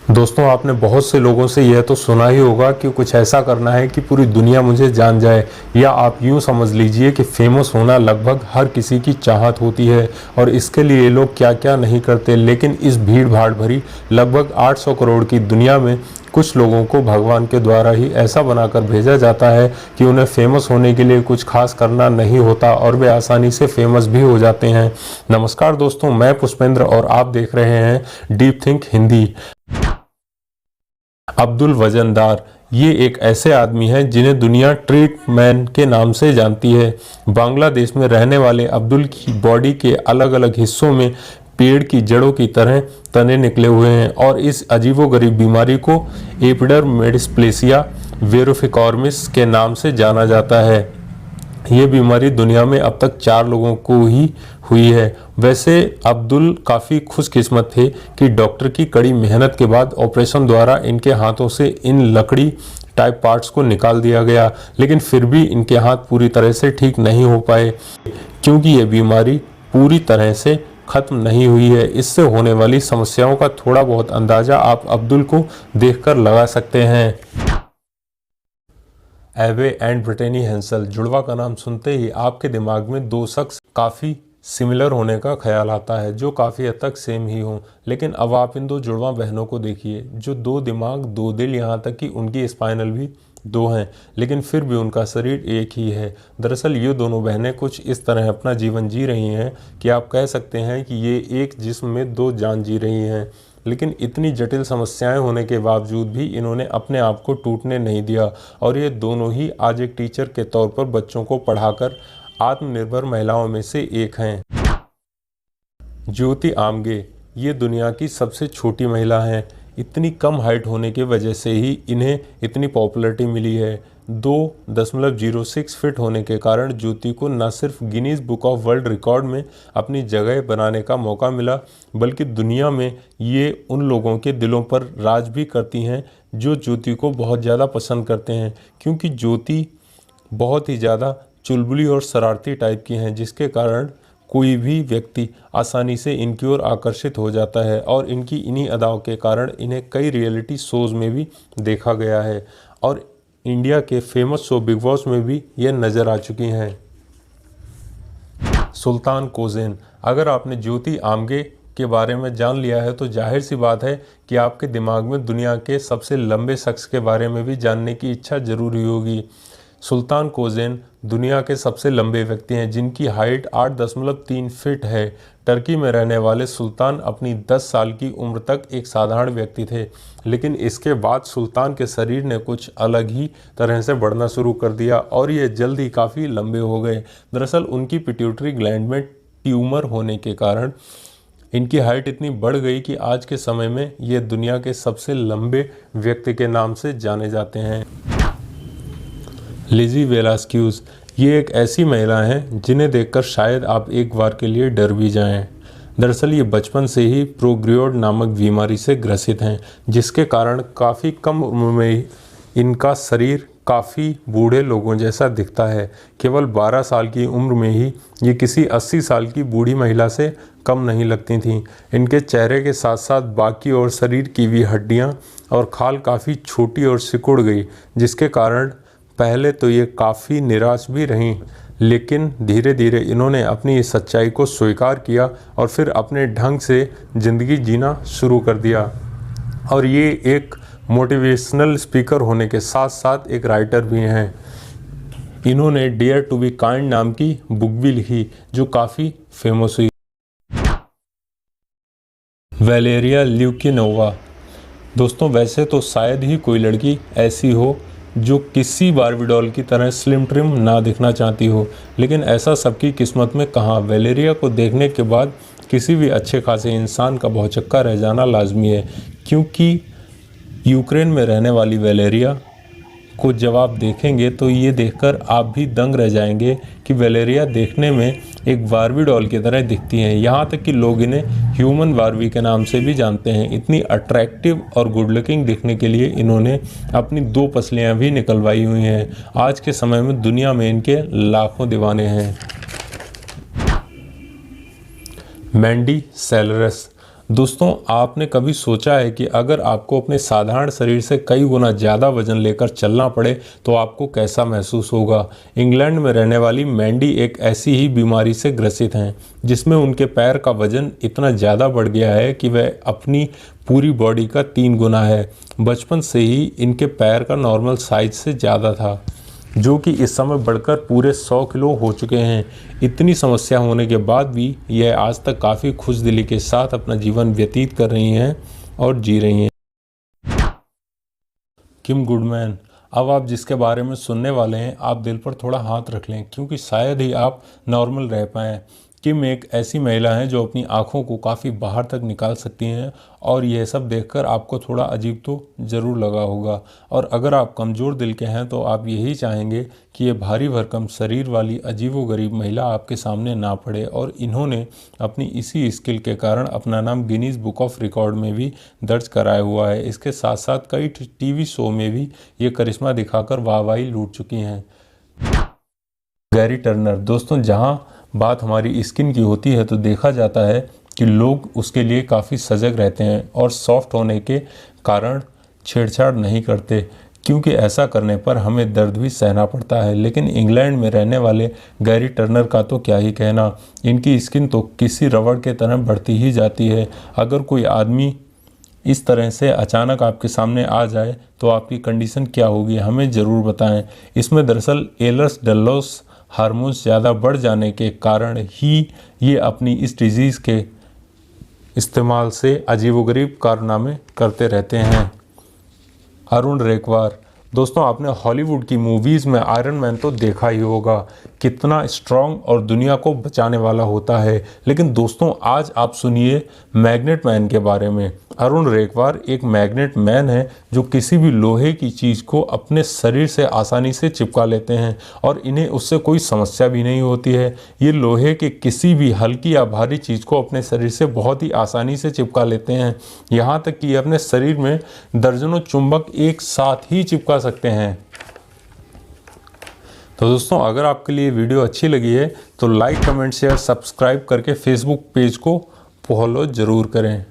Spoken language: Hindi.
दोस्तों, आपने बहुत से लोगों से यह तो सुना ही होगा कि कुछ ऐसा करना है कि पूरी दुनिया मुझे जान जाए, या आप यूं समझ लीजिए कि फेमस होना लगभग हर किसी की चाहत होती है और इसके लिए लोग क्या क्या नहीं करते। लेकिन इस भीड़ भाड़ भरी लगभग 800 करोड़ की दुनिया में कुछ लोगों को भगवान के द्वारा ही ऐसा बनाकर भेजा जाता है कि उन्हें फेमस होने के लिए कुछ खास करना नहीं होता और वे आसानी से फेमस भी हो जाते हैं। नमस्कार दोस्तों, मैं पुष्पेंद्र और आप देख रहे हैं डीप थिंक हिंदी। अब्दुल वजनदार ये एक ऐसे आदमी हैं जिन्हें दुनिया ट्रीट मैन के नाम से जानती है। बांग्लादेश में रहने वाले अब्दुल की बॉडी के अलग अलग हिस्सों में पेड़ की जड़ों की तरह तने निकले हुए हैं और इस अजीबोगरीब बीमारी को एपिडर्मिडिस्प्लेसिया वेरिफिकॉर्मिस के नाम से जाना जाता है। ये बीमारी दुनिया में अब तक 4 लोगों को ही हुई है। वैसे अब्दुल काफ़ी खुशकिस्मत थे कि डॉक्टर की कड़ी मेहनत के बाद ऑपरेशन द्वारा इनके हाथों से इन लकड़ी टाइप पार्ट्स को निकाल दिया गया, लेकिन फिर भी इनके हाथ पूरी तरह से ठीक नहीं हो पाए क्योंकि ये बीमारी पूरी तरह से खत्म नहीं हुई है। इससे होने वाली समस्याओं का थोड़ा बहुत अंदाज़ा आप अब्दुल को देखकर लगा सकते हैं। एवे एंड ब्रिटेनी हेंसल जुड़वा का नाम सुनते ही आपके दिमाग में 2 शख्स काफ़ी सिमिलर होने का ख्याल आता है, जो काफ़ी हद तक सेम ही हों। लेकिन अब आप इन 2 जुड़वा बहनों को देखिए, जो 2 दिमाग 2 दिल, यहाँ तक कि उनकी स्पाइनल भी 2 हैं, लेकिन फिर भी उनका शरीर एक ही है। दरअसल ये दोनों बहनें कुछ इस तरह अपना जीवन जी रही हैं कि आप कह सकते हैं कि ये एक जिस्म में 2 जान जी रही हैं। लेकिन इतनी जटिल समस्याएं होने के बावजूद भी इन्होंने अपने आप को टूटने नहीं दिया और ये दोनों ही आज एक टीचर के तौर पर बच्चों को पढ़ाकर आत्मनिर्भर महिलाओं में से एक हैं। ज्योति आमगे ये दुनिया की सबसे छोटी महिला हैं। इतनी कम हाइट होने की वजह से ही इन्हें इतनी पॉपुलैरिटी मिली है। 2.06 फीट होने के कारण ज्योति को न सिर्फ Guinness book of world record में अपनी जगह बनाने का मौका मिला, बल्कि दुनिया में ये उन लोगों के दिलों पर राज भी करती हैं जो ज्योति को बहुत ज़्यादा पसंद करते हैं, क्योंकि ज्योति बहुत ही ज़्यादा चुलबुली और शरारती टाइप की हैं, जिसके कारण कोई भी व्यक्ति आसानी से इनकी ओर आकर्षित हो जाता है और इनकी इन्हीं अदाओं के कारण इन्हें कई रियलिटी शोज़ में भी देखा गया है और इंडिया के फेमस शो बिग बॉस में भी ये नज़र आ चुकी हैं। सुल्तान कोज़ेन। अगर आपने ज्योति आमगे के बारे में जान लिया है तो जाहिर सी बात है कि आपके दिमाग में दुनिया के सबसे लंबे शख्स के बारे में भी जानने की इच्छा जरूर हुई होगी। सुल्तान कोज़ेन दुनिया के सबसे लंबे व्यक्ति हैं, जिनकी हाइट 8.3 फीट है। टर्की में रहने वाले सुल्तान अपनी 10 साल की उम्र तक एक साधारण व्यक्ति थे, लेकिन इसके बाद सुल्तान के शरीर ने कुछ अलग ही तरह से बढ़ना शुरू कर दिया और ये जल्द ही काफ़ी लंबे हो गए। दरअसल उनकी पिट्यूटरी ग्लैंड में ट्यूमर होने के कारण इनकी हाइट इतनी बढ़ गई कि आज के समय में ये दुनिया के सबसे लंबे व्यक्ति के नाम से जाने जाते हैं। लिज़ी वेलास्क्यूज़ ये एक ऐसी महिला हैं जिन्हें देखकर शायद आप एक बार के लिए डर भी जाएं। दरअसल ये बचपन से ही प्रोग्रियोड नामक बीमारी से ग्रसित हैं, जिसके कारण काफ़ी कम उम्र में इनका शरीर काफ़ी बूढ़े लोगों जैसा दिखता है। केवल 12 साल की उम्र में ही ये किसी 80 साल की बूढ़ी महिला से कम नहीं लगती थीं। इनके चेहरे के साथ साथ बाकी और शरीर की भी हड्डियाँ और खाल काफ़ी छोटी और सिकुड़ गई, जिसके कारण पहले तो ये काफ़ी निराश भी रहीं, लेकिन धीरे धीरे इन्होंने अपनी इस सच्चाई को स्वीकार किया और फिर अपने ढंग से ज़िंदगी जीना शुरू कर दिया। और ये एक मोटिवेशनल स्पीकर होने के साथ साथ एक राइटर भी हैं। इन्होंने डेयर टू बी काइंड नाम की बुक भी लिखी, जो काफ़ी फेमस हुई। वैलेरिया ल्यूकिनोवा। दोस्तों, वैसे तो शायद ही कोई लड़की ऐसी हो जो किसी बारबी डॉल की तरह स्लिम ट्रिम ना दिखना चाहती हो, लेकिन ऐसा सबकी किस्मत में कहाँ। वैलेरिया को देखने के बाद किसी भी अच्छे खासे इंसान का भौचक्का रह जाना लाजमी है, क्योंकि यूक्रेन में रहने वाली वैलेरिया को जब आप देखेंगे तो ये देखकर आप भी दंग रह जाएंगे कि वैलेरिया देखने में एक बारबी डॉल की तरह दिखती हैं। यहाँ तक कि लोग इन्हें ह्यूमन बारबी के नाम से भी जानते हैं। इतनी अट्रैक्टिव और गुड लुकिंग दिखने के लिए इन्होंने अपनी 2 पसलियाँ भी निकलवाई हुई हैं। आज के समय में दुनिया में इनके लाखों दीवाने हैं। मैंडी सेलरस। दोस्तों, आपने कभी सोचा है कि अगर आपको अपने साधारण शरीर से कई गुना ज़्यादा वजन लेकर चलना पड़े तो आपको कैसा महसूस होगा। इंग्लैंड में रहने वाली मैंडी एक ऐसी ही बीमारी से ग्रसित हैं जिसमें उनके पैर का वजन इतना ज़्यादा बढ़ गया है कि वह अपनी पूरी बॉडी का 3 गुना है। बचपन से ही इनके पैर का नॉर्मल साइज से ज़्यादा था, जो कि इस समय बढ़कर पूरे 100 किलो हो चुके हैं। इतनी समस्या होने के बाद भी यह आज तक काफ़ी खुशदिली के साथ अपना जीवन व्यतीत कर रही हैं और जी रही हैं। किम गुडमैन। अब आप जिसके बारे में सुनने वाले हैं, आप दिल पर थोड़ा हाथ रख लें क्योंकि शायद ही आप नॉर्मल रह पाएँ। किम एक ऐसी महिला हैं जो अपनी आँखों को काफ़ी बाहर तक निकाल सकती हैं और यह सब देखकर आपको थोड़ा अजीब तो ज़रूर लगा होगा। और अगर आप कमज़ोर दिल के हैं तो आप यही चाहेंगे कि ये भारी भरकम शरीर वाली अजीबोगरीब महिला आपके सामने ना पड़े। और इन्होंने अपनी इसी स्किल के कारण अपना नाम गिनीज बुक ऑफ रिकॉर्ड में भी दर्ज कराया हुआ है। इसके साथ साथ कई टीवी शो में भी ये करिश्मा दिखाकर वाहवाही लूट चुकी हैं। Gary Turner. दोस्तों, जहाँ बात हमारी स्किन की होती है तो देखा जाता है कि लोग उसके लिए काफ़ी सजग रहते हैं और सॉफ्ट होने के कारण छेड़छाड़ नहीं करते, क्योंकि ऐसा करने पर हमें दर्द भी सहना पड़ता है। लेकिन इंग्लैंड में रहने वाले गैरी टर्नर का तो क्या ही कहना, इनकी स्किन तो किसी रबड़ के तरह बढ़ती ही जाती है। अगर कोई आदमी इस तरह से अचानक आपके सामने आ जाए तो आपकी कंडीशन क्या होगी, हमें ज़रूर बताएं। इसमें दरअसल एलर्स डल्लोस हार्मोन्स ज़्यादा बढ़ जाने के कारण ही ये अपनी इस डिजीज़ के इस्तेमाल से अजीबोगरीब कारनामे करते रहते हैं। अरुण रेकवार। दोस्तों, आपने हॉलीवुड की मूवीज़ में आयरन मैन तो देखा ही होगा, कितना स्ट्रॉन्ग और दुनिया को बचाने वाला होता है। लेकिन दोस्तों, आज आप सुनिए मैग्नेट मैन के बारे में। अरुण रेकवार एक मैग्नेट मैन है जो किसी भी लोहे की चीज़ को अपने शरीर से आसानी से चिपका लेते हैं और इन्हें उससे कोई समस्या भी नहीं होती है। ये लोहे के किसी भी हल्की या भारी चीज़ को अपने शरीर से बहुत ही आसानी से चिपका लेते हैं। यहाँ तक कि अपने शरीर में दर्जनों चुंबक एक साथ ही चिपका सकते हैं। तो दोस्तों, अगर आपके लिए वीडियो अच्छी लगी है तो लाइक, कमेंट, शेयर, सब्सक्राइब करके फेसबुक पेज को फॉलो ज़रूर करें।